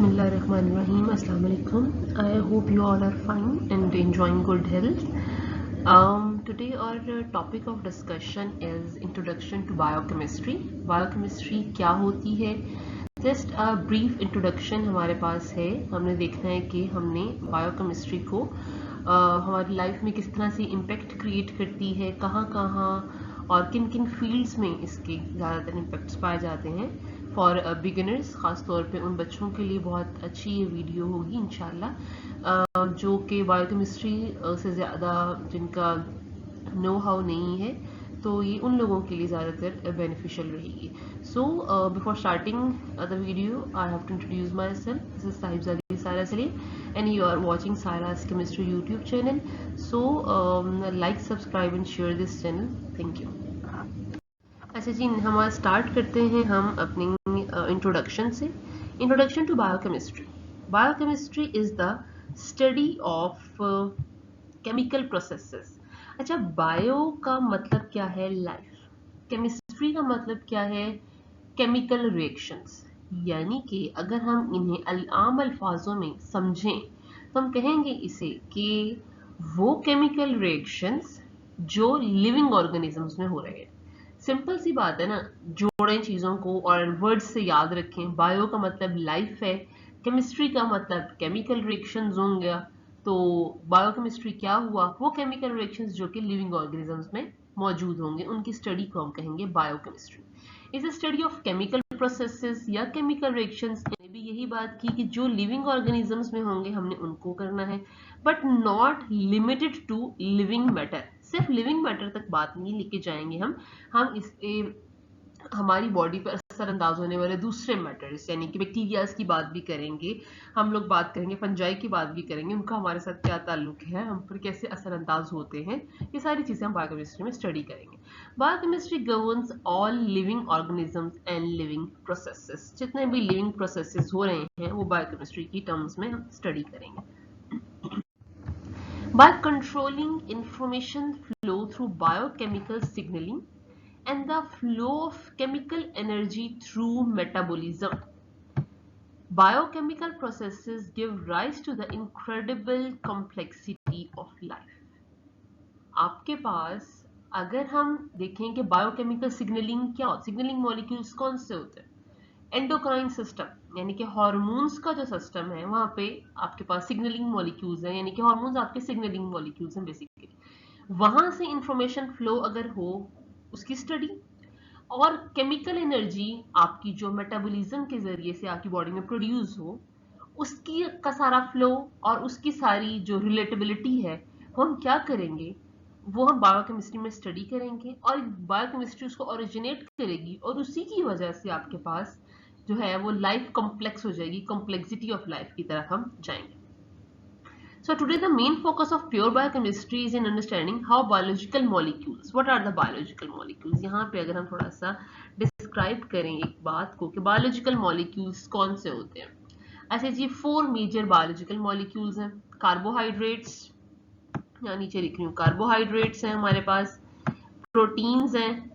Bismillahirrahmanirrahim. Assalamu alaikum. I hope you all are fine and enjoying good health. Today our topic of discussion is introduction to biochemistry. Biochemistry क्या होती है? Just a brief introduction हमारे पास है. हमने देखना है कि हमने biochemistry को हमारी लाइफ में किस तरह से इम्पैक्ट क्रिएट करती है, कहाँ कहाँ और किन किन फील्ड्स में इसके ज़्यादातर इम्पैक्ट्स पाए जाते हैं. फॉर बिगिनर्स, ख़ास तौर पे उन बच्चों के लिए बहुत अच्छी ये वीडियो होगी इंशाल्लाह, जो कि बायोकेमिस्ट्री से ज़्यादा जिनका नो हाउ नहीं है, तो ये उन लोगों के लिए ज़्यादातर बेनिफिशियल रहेगी. So before starting the video I have to introduce myself. This is Sahibzadi Sara Saleem and you are watching Saira's Chemistry YouTube channel. So like, subscribe and share this channel. Thank you. अच्छा जी, हमारा start करते हैं हम अपनी introduction से. Introduction to biochemistry. Biochemistry is the study of chemical processes. अच्छा, bio का मतलब क्या है? लाइफ. केमिस्ट्री का मतलब क्या है? Chemical reactions. यानी कि अगर हम इन्हें आम अल्फाजों में समझें तो हम कहेंगे इसे कि वो केमिकल रिएक्शंस जो लिविंग ऑर्गेनिजम्स में हो रहे हैं. सिंपल सी बात है ना, जोड़ें चीज़ों को और वर्ड्स से याद रखें. बायो का मतलब लाइफ है, केमिस्ट्री का मतलब केमिकल रिएक्शंस होंगे. तो बायोकेमिस्ट्री क्या हुआ? वो केमिकल रिएक्शंस जो कि लिविंग ऑर्गेनिजम्स में मौजूद होंगे, उनकी स्टडी को हम कहेंगे biochemistry. Is a study of chemical processes या केमिकल रिएक्शंस. ने भी यही बात की कि जो लिविंग ऑर्गेनिजम्स में होंगे हमने उनको करना है, but not limited to living matter. सिर्फ लिविंग मैटर तक बात नहीं लेके जाएंगे हम इसके हमारी बॉडी पर असरअंदाज होने वाले दूसरे मैटर्स, यानी कि बैक्टीरियाज की बात भी करेंगे, हम लोग बात करेंगे फंजाई की बात भी करेंगे, उनका हमारे साथ क्या ताल्लुक है, हम पर कैसे असरअंदाज होते हैं. ये सारी चीज़ें हम बायोकेमिस्ट्री में स्टडी करेंगे. Biochemistry governs all living organisms and living processes. जितने भी लिविंग प्रोसेसेस हो रहे हैं वो बायोकेमिस्ट्री की टर्म्स में हम स्टडी करेंगे. By controlling information flow through biochemical signaling and the flow of chemical energy through metabolism, biochemical processes give rise to the incredible complexity of life. आपके पास अगर हम देखें कि बायोकेमिकल सिग्नलिंग क्या होता है, सिग्नलिंग मॉलिक्यूल्स कौन से होते हैं? एंडोक्राइन सिस्टम, यानी कि हार्मोन्स का जो सिस्टम है वहां पे आपके पास सिग्नलिंग मॉलिक्यूल्स हैं, यानी कि हार्मोन्स आपके सिग्नलिंग मॉलिक्यूल्स हैं बेसिकली. वहां से इंफॉर्मेशन फ्लो अगर हो उसकी स्टडी, और केमिकल एनर्जी आपकी जो मेटाबॉलिज्म के जरिए से आपकी बॉडी में प्रोड्यूस हो उसकी का सारा फ्लो और उसकी सारी जो रिलेटेबिलिटी है वो हम क्या करेंगे? वो हम बायोकेमिस्ट्री में स्टडी करेंगे और बायोकेमिस्ट्री उसको ओरिजिनेट करेगी और उसी की वजह से आपके पास जो है वो लाइफ कॉम्प्लेक्स हो जाएगी. कॉम्प्लेक्सिटी ऑफ लाइफ की तरफ हम जाएंगे. So today the main focus of pure biochemistry is in understanding how biological molecules, what are the biological molecules. यहाँ पे अगर हम थोड़ा सा डिस्क्राइब करें एक बात को कि बायोलॉजिकल मॉलिक्यूल्स कौन से होते हैं. ऐसे जी 4 मेजर बायोलॉजिकल मॉलिक्यूल्स हैं. कार्बोहाइड्रेट्स, यहाँ नीचे लिख रही हूँ, कार्बोहाइड्रेट्स हैं हमारे पास, प्रोटीन्स हैं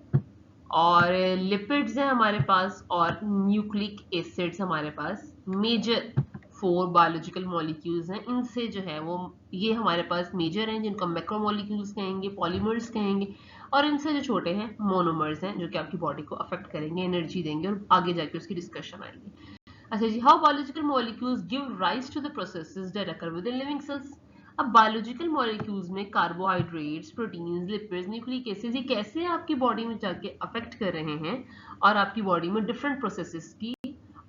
और लिपिड्स हैं हमारे पास, और न्यूक्लिक एसिड्स हमारे पास. मेजर 4 बायोलॉजिकल मॉलिक्यूल्स हैं. इनसे जो है वो ये हमारे पास मेजर हैं जिनको मैक्रोमोलिक्यूल्स कहेंगे, पॉलीमर्स कहेंगे, और इनसे जो छोटे हैं मोनोमर्स हैं जो कि आपकी बॉडी को अफेक्ट करेंगे, एनर्जी देंगे, और आगे जाके उसकी डिस्कशन आएगी. अच्छा जी, how biological molecules give rise to the processes that occur within living cells. अब बायोलॉजिकल मॉलिक्यूल्स में carbohydrates, proteins, lipids, nucleic acids, ये कैसे आपकी बॉडी में जाके अफेक्ट कर रहे हैं और आपकी बॉडी में डिफरेंट प्रोसेसेस की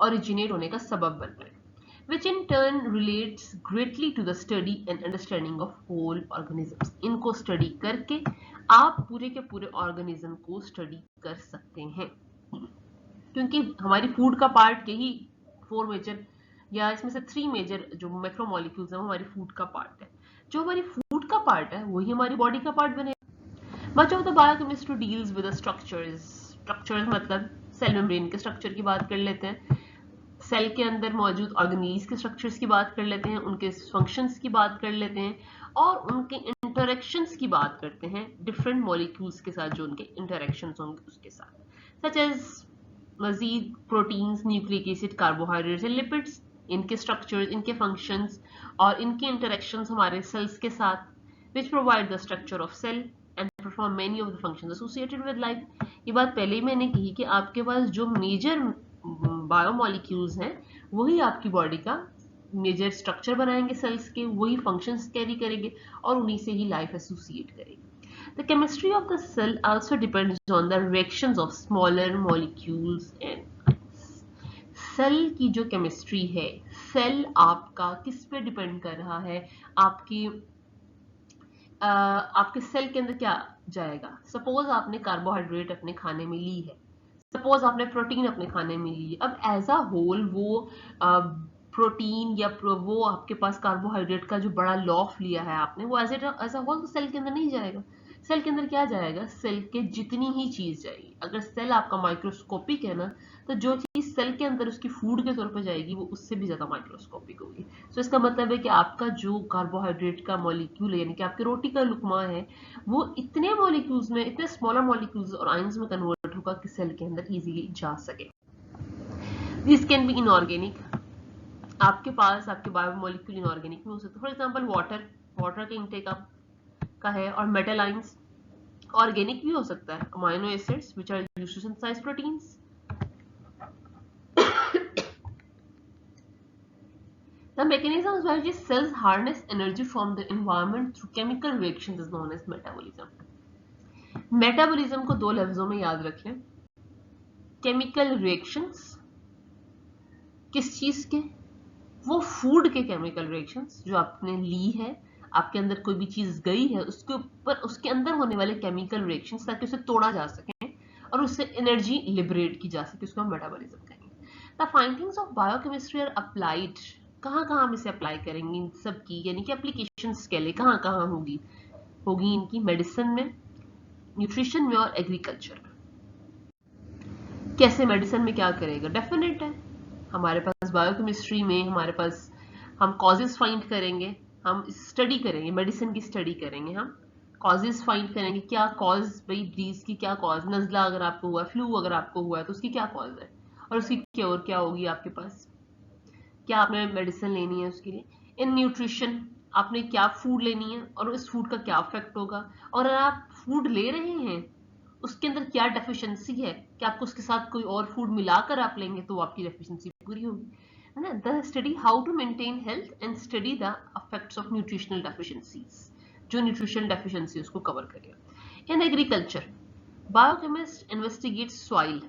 ओरिजिनेट होने का सबब बन रहे हैं, which in turn relates greatly to the study and understanding of whole organisms. इनको स्टडी करके आप पूरे के पूरे ऑर्गेनिज्म को स्टडी कर सकते हैं, क्योंकि हमारी फूड का पार्ट यही 4 मेजर या इसमें से 3 मेजर जो मैक्रोमोलिक्यूल्स हैं वो हमारी फूड का पार्ट है. जो हमारी फूड का पार्ट है वही हमारी बॉडी का पार्ट बने. Much of the biochemistry deals with the structures मतलब सेल मेम्ब्रेन के स्ट्रक्चर की बात कर लेते हैं, सेल के अंदर मौजूद ऑर्गेनीज के स्ट्रक्चर्स की बात कर लेते हैं, उनके फंक्शंस की बात कर लेते हैं, और उनके इंटरेक्शंस की बात करते हैं डिफरेंट मॉलिक्यूल्स के साथ जो उनके इंटरेक्शंस होंगे उसके साथ, सच एज मजीद proteins, nucleic acid, carbohydrates and lipids. इनके स्ट्रक्चर्स, इनके फंक्शंस और इनके इंटरेक्शंस हमारे सेल्स के साथ, which provide the structure of cell and perform many of the functions associated with life। ये बात पहले ही मैंने कही कि आपके पास जो मेजर बायोमोलिक्यूल्स हैं वही आपकी बॉडी का मेजर स्ट्रक्चर बनाएंगे सेल्स के, वही फंक्शंस कैरी करेंगे और उन्हीं से ही लाइफ एसोसिएट करेगी। The chemistry of the cell also depends on the reactions of smaller molecules and ions। Cell की जो केमिस्ट्री है, सेल आपका किस पे डिपेंड कर रहा है, आपके सेल के अंदर क्या जाएगा। सपोज आपने कार्बोहाइड्रेट अपने खाने में ली है, सपोज आपने प्रोटीन अपने खाने में ली है, अब एज अ होल वो प्रोटीन या वो आपके पास कार्बोहाइड्रेट का जो बड़ा लॉफ लिया है आपने, वो एज अ होल तो सेल के अंदर नहीं जाएगा। सेल के अंदर क्या जाएगा, सेल के जितनी ही चीज जाएगी। अगर सेल आपका माइक्रोस्कोपिक है ना, तो जो चीज सेल के अंदर उसकी फूड के तौर पे जाएगी वो उससे भी ज्यादा माइक्रोस्कोपिक होगी। तो इसका मतलब है कि आपका जो कार्बोहाइड्रेट का मॉलिक्यूल है, यानी कि आपकी रोटी का लुकमा है, वो इतने मॉलिक्यूल्स में, इतने स्मॉलर मॉलिक्यूल्स और आयंस में कन्वर्ट होगा कि सेल के अंदर इजीली जा सके। दिस कैन बी इनऑर्गेनिक, आपके पास आपके बायोमोलिक्यूल इनऑर्गेनिक में हो सकते, फॉर एग्जांपल वाटर के इनटेक का है, और मेटल आयंस ऑर्गेनिक भी हो सकता है, amino acids which are used to synthesize proteins. The mechanisms by which cells harness energy from the environment through chemical reactions is known as metabolism। Metabolism को दो लफ्जों में याद रख लें, केमिकल रिएक्शंस, किस चीज के, वो फूड के केमिकल रिएक्शंस जो आपने ली है, आपके अंदर कोई भी चीज गई है उसके ऊपर उसके अंदर होने वाले केमिकल रिएक्शंस, ताकि उसे तोड़ा जा सके और उससे एनर्जी लिबरेट की जा सके, उसको हम मेटाबॉलिज्म कहेंगे। The findings of biochemistry are applied, कहाँ हम इसे अप्लाई करेंगे इन सब की, यानी कि एप्लीकेशंस के लिए कहाँ होगी इनकी, मेडिसिन में, न्यूट्रिशन में और एग्रीकल्चर में। कैसे मेडिसिन में क्या करेगा, डेफिनेट है हमारे पास बायोकेमिस्ट्री में, हमारे पास हम कॉजेस फाइंड करेंगे, हम स्टडी करेंगे, मेडिसिन की स्टडी करेंगे, हम कॉजेस फाइंड करेंगे, क्या कॉज, भाई डिजीज की क्या कॉज, नजला अगर आपको हुआ, फ्लू अगर आपको हुआ है तो उसकी क्या कॉज है और उसकी क्योर क्या होगी आपके पास, क्या आपने मेडिसिन लेनी है उसके लिए। इन न्यूट्रिशन आपने क्या फूड लेनी है और इस फूड का क्या इफेक्ट होगा, और अगर आप फूड ले रहे हैं उसके अंदर क्या डेफिशिएंसी है कि आपको उसके साथ कोई और फूड मिलाकर आप लेंगे तो आपकी डेफिशिएंसी पूरी होगी, है ना। The study how to maintain health and study the effects of nutritional deficiencies, जो न्यूट्रिशनल डेफिशिएंसी उसको कवर करेगा। In agriculture biochemist investigate soil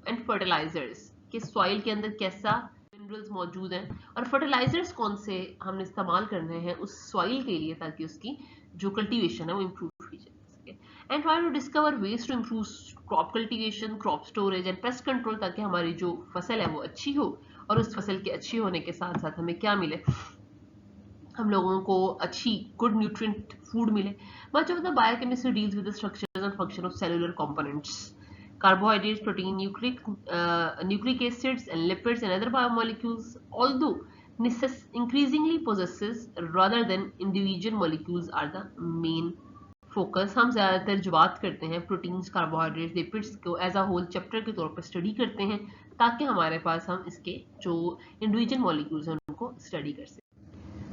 and fertilizers, कि सॉइल के अंदर कैसा मिनरल्स मौजूद हैं और फर्टिलाइजर्स कौन से हमने इस्तेमाल करने हैं उस सॉइल के लिए, ताकि उसकी जो कल्टीवेशन है वो इम्प्रूव की जा सके। And try to discover ways to improve crop cultivation, crop storage and pest control, ताकि हमारी जो फसल है वो अच्छी हो और उस फसल के अच्छी होने के साथ साथ हमें क्या मिले, हम लोगों को अच्छी गुड न्यूट्रिएंट फूड मिले। Much of the biochemistry deals with the structures and function of cellular components, carbohydrates, protein, nucleic acids and lipids and other biomolecules, although increasingly possesses rather than individual molecules are the main focus। हम ज़्यादातर जो बात करते हैं proteins, carbohydrates, lipids को as a whole chapter के तौर पर स्टडी करते हैं, ताकि हमारे पास हम इसके जो इंडिविजुअल मॉलिक्यूल्स हैं उनको स्टडी कर सकें।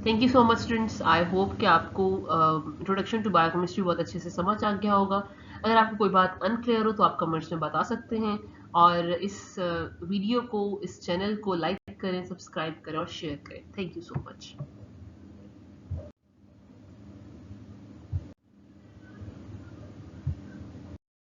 Thank you so much students, I hope कि आपको इंट्रोडक्शन टू बायोकेमिस्ट्री बहुत अच्छे से समझ आ गया होगा। अगर आपको कोई बात अनक्लियर हो तो आप कमेंट्स में बता सकते हैं, और इस वीडियो को, इस चैनल को लाइक करें, सब्सक्राइब करें और शेयर करें। Thank you so much.